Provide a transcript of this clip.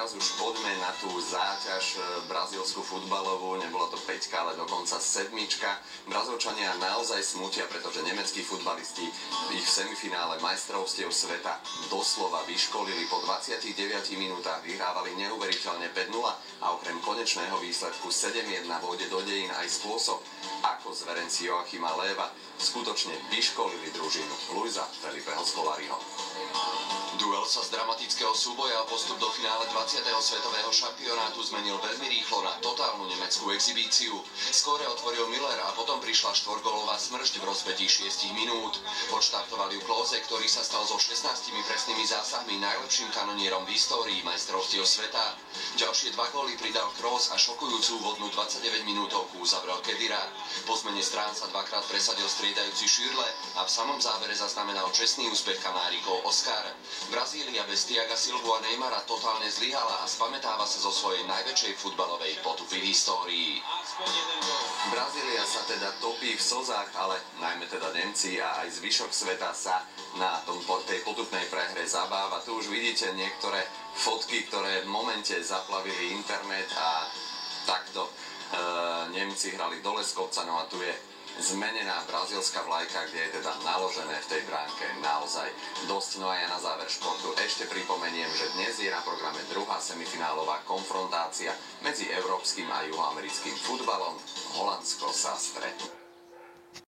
teraz už poďme na tú záťaž brazílsku futbalovú. Nebolo to 5, ale dokonca 7. Brazílčania naozaj smútia, pretože nemeckí futbalisti ich v semifinále majstrovstiev sveta doslova vyškolili. Po 29 minútach vyhrávali neuveriteľne 5-0 a okrem konečného výsledku 7-1 vôjde do dejín aj spôsob, ako zverenci Joachima Löwa skutočne vyškolili družinu Luisa Felipeho Scolariho. Duel sa z dramatického súboja o postup do finále 20. svetového šampionátu zmenil veľmi rýchlo na totálnu nemeckú exhibíciu. Skóre otvoril Müller a potom prišla štvorgólová smršť v rozpätí 6 minút. Odštartoval ju Klose, ktorý sa stal so 16 presnými zásahmi najlepším kanonierom v histórii majstrovstiev sveta. Ďalšie 2 góly pridal Kroos a šokujúcu úvodnú 29 minútovku uzavrel Khedira. Po zmene strán sa dvakrát presadil striedajúci Schürrle a v samom závere zaznamenal čestný úspech Kanárikov Oscar. Brazília bez Thiaga Silvu a Neymara totálne zlyhala a spamätáva sa zo svojej najväčšej futbalovej potupy v histórii. Brazília sa teda topí v slzách, ale najmä teda Nemci a aj zvyšok sveta sa na tej potupnej prehre zabáva. Tu už vidíte niektoré fotky, ktoré v momente zaplavili internet a takto Nemci hrali dole z kopca, no a tu je zmenená brazílska vlajka, kde je teda naložené v tej bránke naozaj dosť. No a ja na záver športu ešte pripomeniem, že dnes je na programe druhá semifinálová konfrontácia medzi európskym a juhoamerickým futbalom. Holandsko sa stretne.